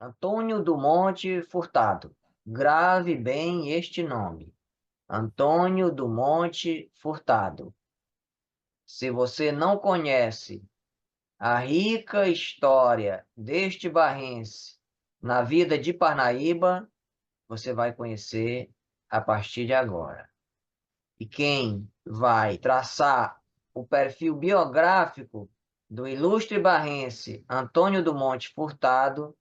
Antônio do Monte Furtado. Grave bem este nome. Antônio do Monte Furtado. Se você não conhece a rica história deste barrense na vida de Parnaíba, você vai conhecer a partir de agora. E quem vai traçar o perfil biográfico do ilustre barrense Antônio do Monte Furtado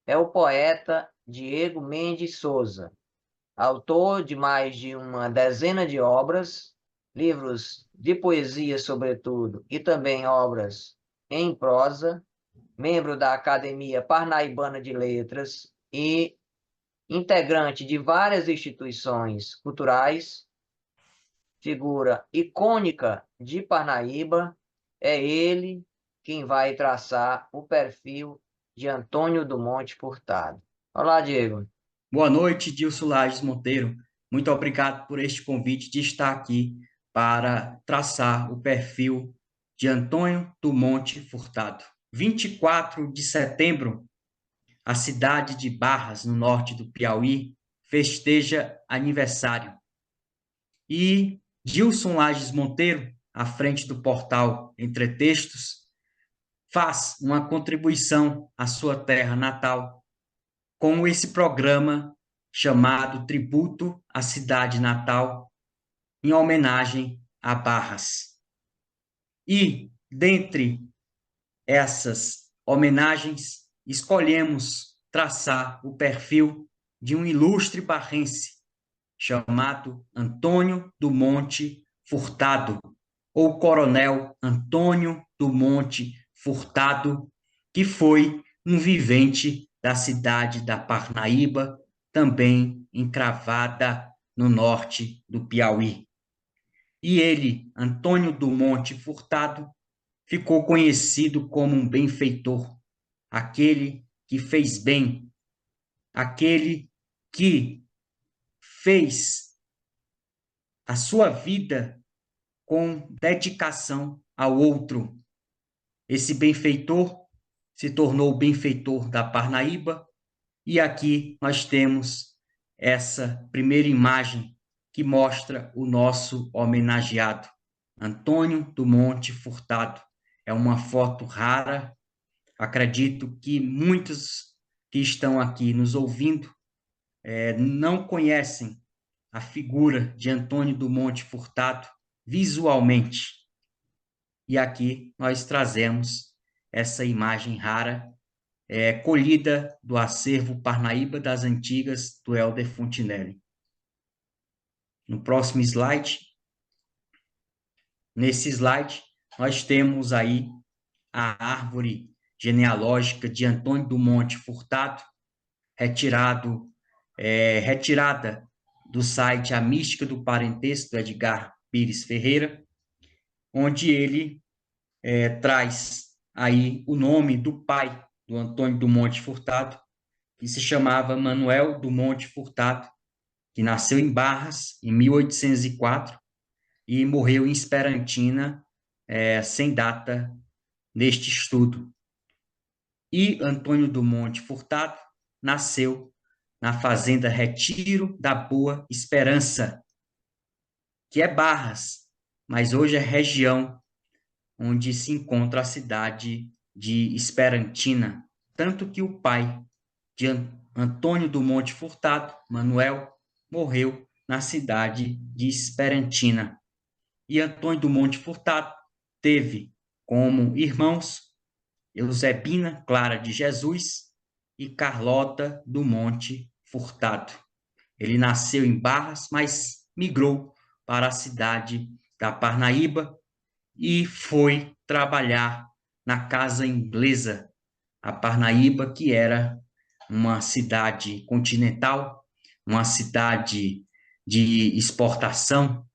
é o poeta Diego Mendes Souza, autor de mais de uma dezena de obras, livros de poesia, sobretudo, e também obras em prosa, membro da Academia Parnaibana de Letras e integrante de várias instituições culturais, figura icônica de Parnaíba, é ele quem vai traçar o perfil de Antônio do Monte Furtado. Olá, Diego. Boa noite, Dilson Lages Monteiro. Muito obrigado por este convite de estar aqui para traçar o perfil de Antônio do Monte Furtado. 24 de setembro, a cidade de Barras, no norte do Piauí, festeja aniversário. E Dilson Lages Monteiro, à frente do portal Entretextos, faz uma contribuição à sua terra natal com esse programa chamado Tributo à Cidade Natal, em homenagem a Barras. E, dentre essas homenagens, escolhemos traçar o perfil de um ilustre barrense chamado Antônio do Monte Furtado, ou Coronel Antônio do Monte Furtado, que foi um vivente da cidade da Parnaíba, também encravada no norte do Piauí. E ele, Antônio do Monte Furtado, ficou conhecido como um benfeitor, aquele que fez bem, aquele que fez a sua vida com dedicação ao outro. Esse benfeitor se tornou o benfeitor da Parnaíba, e aqui nós temos essa primeira imagem que mostra o nosso homenageado, Antônio do Monte Furtado. É uma foto rara, acredito que muitos que estão aqui nos ouvindo não conhecem a figura de Antônio do Monte Furtado visualmente. E aqui nós trazemos essa imagem rara, colhida do acervo Parnaíba das Antigas, do Helder Fontinelli. No próximo slide, nesse slide, nós temos aí a árvore genealógica de Antônio do Monte Furtado, retirada do site A Mística do Parentesco, do Edgar Pires Ferreira, onde ele traz aí o nome do pai do Antônio do Monte Furtado, que se chamava Manuel do Monte Furtado, que nasceu em Barras em 1804 e morreu em Esperantina, sem data neste estudo. E Antônio do Monte Furtado nasceu na fazenda Retiro da Boa Esperança, que é Barras, mas hoje é região onde se encontra a cidade de Esperantina. Tanto que o pai de Antônio do Monte Furtado, Manuel, morreu na cidade de Esperantina. E Antônio do Monte Furtado teve como irmãos Eusebina Clara de Jesus e Carlota do Monte Furtado. Ele nasceu em Barras, mas migrou para a cidade da Parnaíba e foi trabalhar na Casa Inglesa, a Parnaíba, que era uma cidade continental, uma cidade de exportação,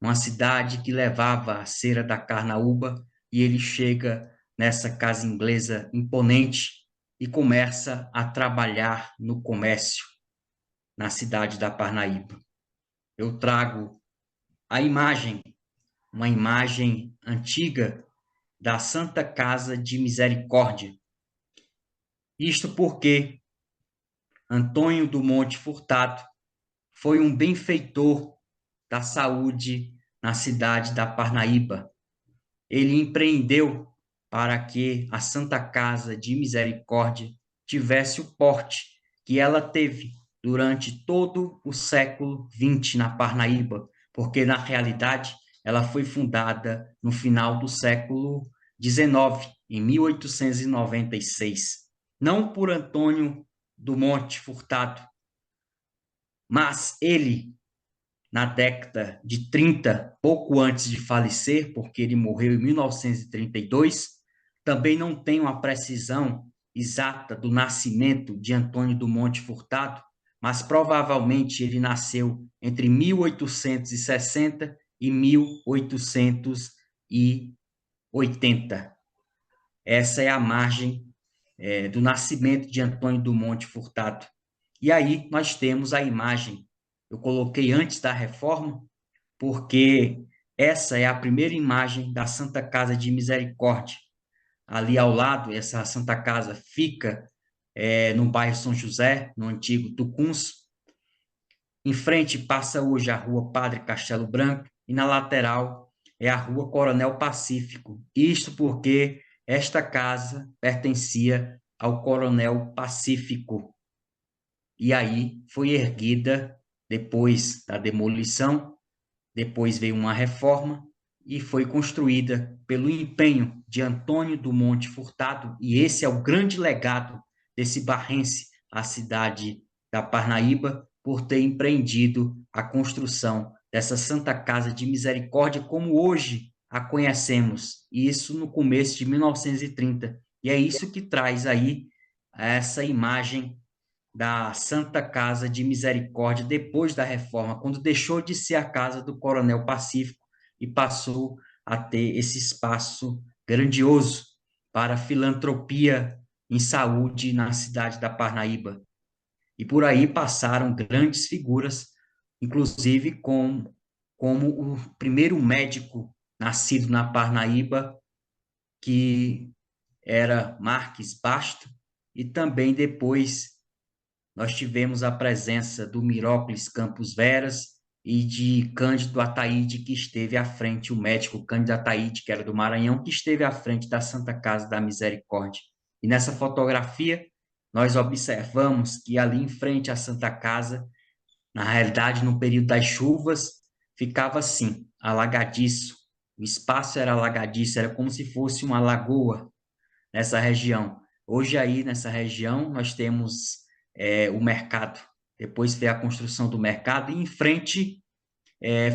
uma cidade que levava a cera da carnaúba, e ele chega nessa casa inglesa imponente e começa a trabalhar no comércio na cidade da Parnaíba. Eu trago a imagem, uma imagem antiga da Santa Casa de Misericórdia, Isto porque Antônio do Monte Furtado foi um benfeitor da saúde na cidade da Parnaíba. Ele empreendeu para que a Santa Casa de Misericórdia tivesse o porte que ela teve durante todo o século XX na Parnaíba, porque na realidade ela foi fundada no final do século XIX, em 1896, não por Antônio do Monte Furtado, mas ele na década de 30, pouco antes de falecer, porque ele morreu em 1932. Também não tem uma precisão exata do nascimento de Antônio do Monte Furtado, mas provavelmente ele nasceu entre 1860 e 1880. Essa é a margem do nascimento de Antônio do Monte Furtado. E aí nós temos a imagem, eu coloquei antes da reforma, porque essa é a primeira imagem da Santa Casa de Misericórdia. Ali ao lado, essa Santa Casa fica no bairro São José, no antigo Tucuns. Em frente passa hoje a Rua Padre Castelo Branco e na lateral é a Rua Coronel Pacífico. Isto porque esta casa pertencia ao Coronel Pacífico. E aí foi erguida depois da demolição. Depois veio uma reforma e foi construída pelo empenho de Antônio do Monte Furtado, e esse é o grande legado desse barrense à cidade da Parnaíba, por ter empreendido a construção dessa Santa Casa de Misericórdia como hoje a conhecemos, isso no começo de 1930. E é isso que traz aí essa imagem da Santa Casa de Misericórdia depois da reforma, quando deixou de ser a casa do Coronel Pacífico e passou a ter esse espaço grandioso para filantropia em saúde na cidade da Parnaíba. E por aí passaram grandes figuras, inclusive como o primeiro médico nascido na Parnaíba, que era Marques Basto, e também depois nós tivemos a presença do Mirócles Campos Veras e de Cândido Ataíde, que esteve à frente, o médico Cândido Ataíde, que era do Maranhão, que esteve à frente da Santa Casa da Misericórdia. E nessa fotografia, nós observamos que ali em frente à Santa Casa, na realidade, no período das chuvas, ficava assim, alagadiço. O espaço era alagadiço, era como se fosse uma lagoa nessa região. Hoje aí, nessa região, nós temos o mercado. Depois veio a construção do mercado e em frente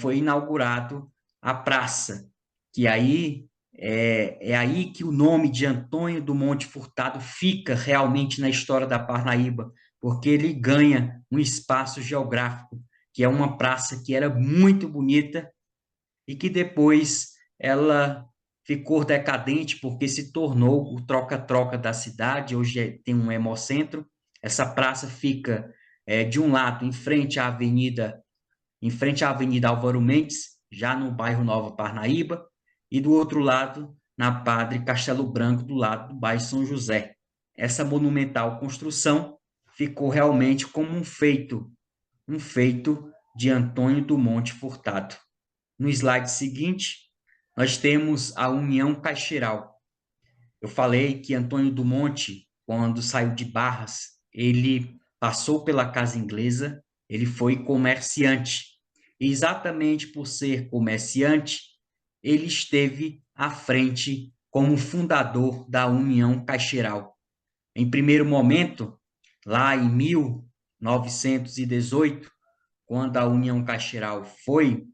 foi inaugurado a praça, que aí é aí que o nome de Antônio do Monte Furtado fica realmente na história da Parnaíba, porque ele ganha um espaço geográfico, que é uma praça que era muito bonita e que depois ela ficou decadente porque se tornou o troca-troca da cidade. Hoje tem um hemocentro. Essa praça fica de um lado em frente à Avenida Álvaro Mendes, já no bairro Nova Parnaíba, e do outro lado na Padre Castelo Branco, do lado do bairro São José. Essa monumental construção ficou realmente como um feito de Antônio do Monte Furtado. No slide seguinte, nós temos a União Caixeiral. Eu falei que Antônio do Monte, quando saiu de Barras, ele passou pela Casa Inglesa, ele foi comerciante. E exatamente por ser comerciante, ele esteve à frente como fundador da União Caixeiral. Em primeiro momento, lá em 1918, quando a União Caixeiral foi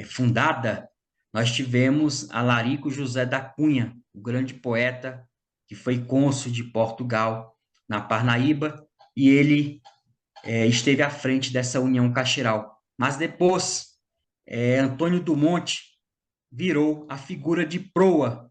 fundada, nós tivemos Alarico José da Cunha, o grande poeta que foi cônsul de Portugal na Parnaíba, e ele esteve à frente dessa União Caixeiral. Mas depois, Antônio do Monte virou a figura de proa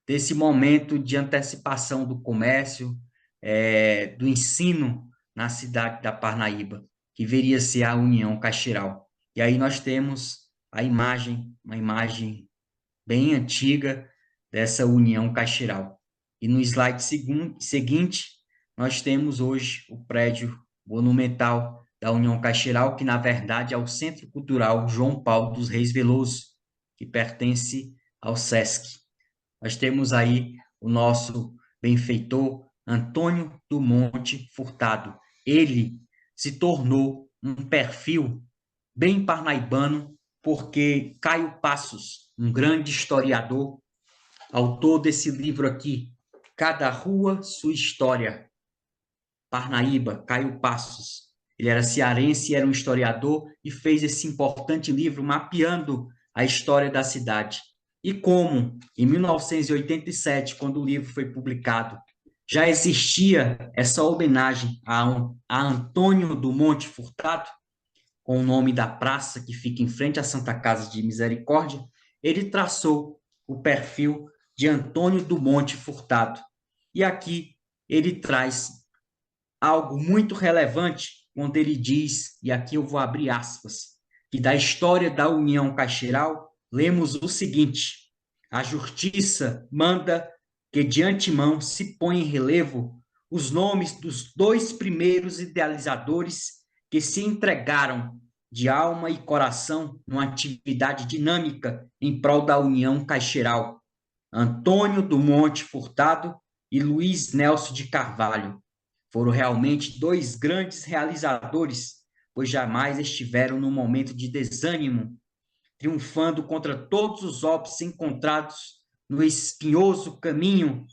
desse momento de antecipação do comércio, do ensino na cidade da Parnaíba, que viria a ser a União Caixeiral. E aí nós temos a imagem, uma imagem bem antiga dessa União Caixeiral. E no slide seguinte, nós temos hoje o prédio monumental da União Caixeiral, que na verdade é o Centro Cultural João Paulo dos Reis Veloso, que pertence ao SESC. Nós temos aí o nosso benfeitor Antônio do Monte Furtado. Ele se tornou um perfil bem parnaibano, porque Caio Passos, um grande historiador, autor desse livro aqui, Cada Rua, Sua História, Parnaíba, Caio Passos. Ele era cearense, era um historiador e fez esse importante livro mapeando a história da cidade. E como, em 1987, quando o livro foi publicado, já existia essa homenagem a Antônio do Monte Furtado, com o nome da praça que fica em frente à Santa Casa de Misericórdia, ele traçou o perfil de Antônio do Monte Furtado. E aqui ele traz algo muito relevante quando ele diz, e aqui eu vou abrir aspas, que da história da União Caixeiral, lemos o seguinte: a justiça manda que de antemão se ponha em relevo os nomes dos dois primeiros idealizadores que se entregaram de alma e coração numa atividade dinâmica em prol da União Caixeiral: Antônio do Monte Furtado e Luiz Nelson de Carvalho. Foram realmente dois grandes realizadores, pois jamais estiveram num momento de desânimo, triunfando contra todos os óbices encontrados no espinhoso caminho,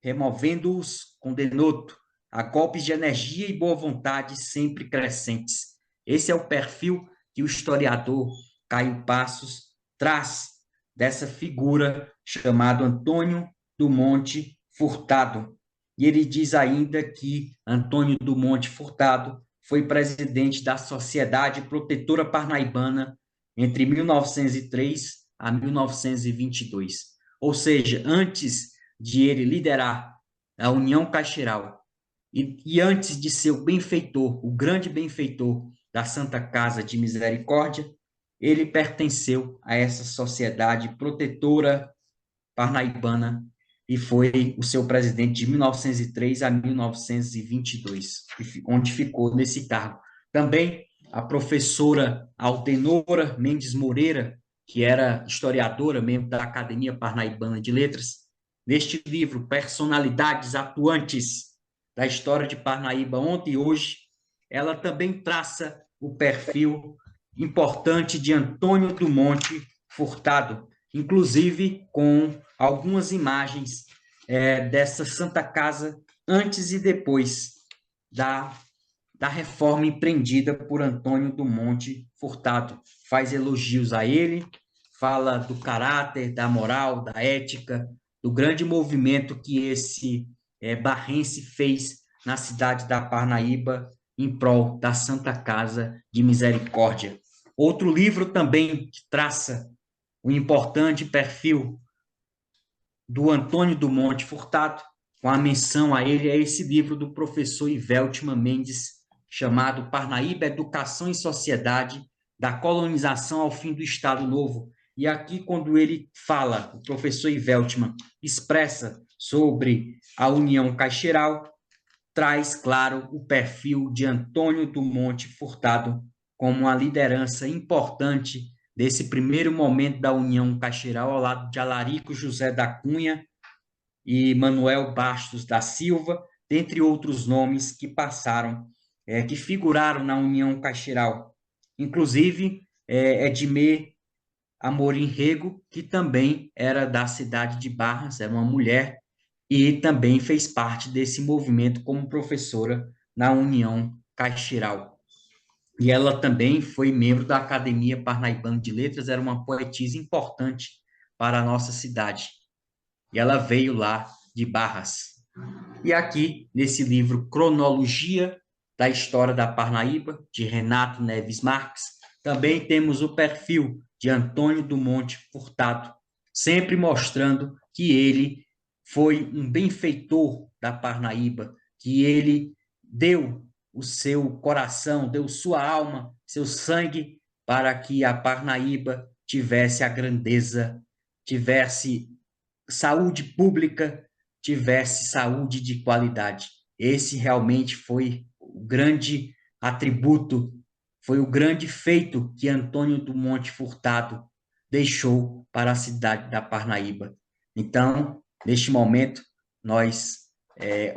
removendo-os com denoto a golpes de energia e boa vontade sempre crescentes. Esse é o perfil que o historiador Caio Passos traz dessa figura chamado Antônio do Monte Furtado. E ele diz ainda que Antônio do Monte Furtado foi presidente da Sociedade Protetora Parnaibana entre 1903 a 1922. Ou seja, antes de ele liderar a União Caixeiral e antes de ser o benfeitor, o grande benfeitor da Santa Casa de Misericórdia, ele pertenceu a essa sociedade protetora parnaibana e foi o seu presidente de 1903 a 1922, onde ficou nesse cargo. Também a professora Altenora Mendes Moreira, que era historiadora, membro da Academia Parnaibana de Letras, neste livro, Personalidades Atuantes da História de Parnaíba ontem e hoje, ela também traça o perfil importante de Antônio do Monte Furtado, inclusive com algumas imagens dessa Santa Casa antes e depois da reforma empreendida por Antônio do Monte Furtado. Faz elogios a ele, fala do caráter, da moral, da ética, do grande movimento que esse barrense fez na cidade da Parnaíba em prol da Santa Casa de Misericórdia. Outro livro também que traça o importante perfil do Antônio do Monte Furtado, com a menção a ele, é esse livro do professor Iveltman Mendes, chamado Parnaíba, Educação e Sociedade, da colonização ao fim do Estado Novo. E aqui, quando ele fala, o professor Iveltman expressa sobre a União Caixeiral, traz, claro, o perfil de Antônio do Monte Furtado como uma liderança importante desse primeiro momento da União Caixeiral, ao lado de Alarico José da Cunha e Manuel Bastos da Silva, dentre outros nomes que passaram, que figuraram na União Caixeiral. Inclusive, Edmê Amorim Rego, que também era da cidade de Barras, era uma mulher, e também fez parte desse movimento como professora na União Caixeiral. E ela também foi membro da Academia Parnaibana de Letras, era uma poetisa importante para a nossa cidade. E ela veio lá de Barras. E aqui, nesse livro Cronologia da História da Parnaíba, de Renato Neves Marques, também temos o perfil de Antônio do Monte Furtado, sempre mostrando que ele foi um benfeitor da Parnaíba, que ele deu o seu coração, deu sua alma, seu sangue, para que a Parnaíba tivesse a grandeza, tivesse saúde pública, tivesse saúde de qualidade. Esse realmente foi o grande atributo, foi o grande feito que Antônio do Monte Furtado deixou para a cidade da Parnaíba. Então, neste momento, nós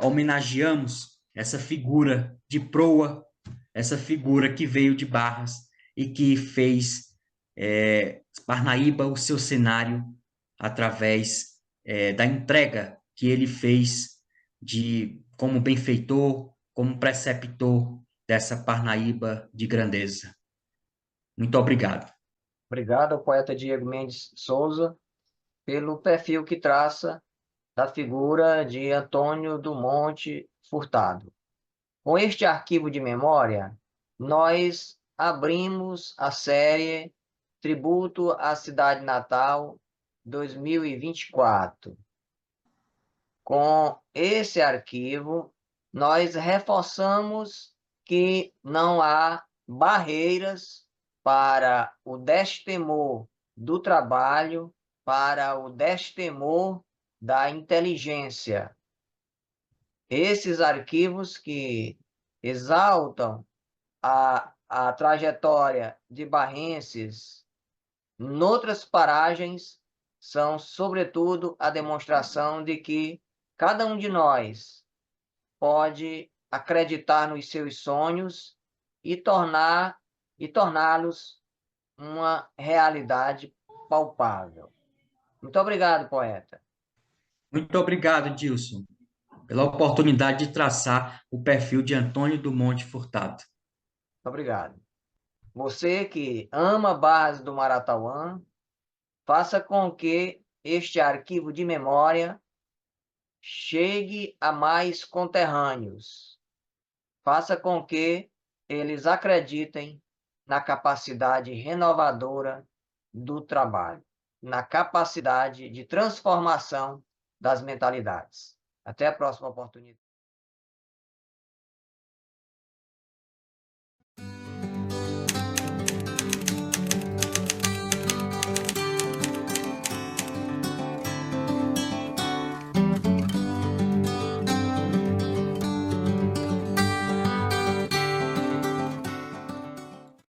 homenageamos essa figura de proa, essa figura que veio de Barras e que fez Parnaíba o seu cenário através da entrega que ele fez de como benfeitor, como preceptor dessa Parnaíba de grandeza. Muito obrigado. Obrigado ao poeta Diego Mendes Souza pelo perfil que traça da figura de Antônio do Monte Furtado. Com este arquivo de memória, nós abrimos a série Tributo à Cidade Natal 2024. Com esse arquivo, nós reforçamos que não há barreiras para o destemor do trabalho, para o destemor da inteligência. Esses arquivos que exaltam a trajetória de barrenses noutras paragens são, sobretudo, a demonstração de que cada um de nós pode acreditar nos seus sonhos e torná-los uma realidade palpável. Muito obrigado, poeta. Muito obrigado, Dilson, pela oportunidade de traçar o perfil de Antônio do Monte Furtado. Obrigado. Você que ama Barras do Maratauã, faça com que este arquivo de memória chegue a mais conterrâneos. Faça com que eles acreditem na capacidade renovadora do trabalho, na capacidade de transformação das mentalidades. Até a próxima oportunidade.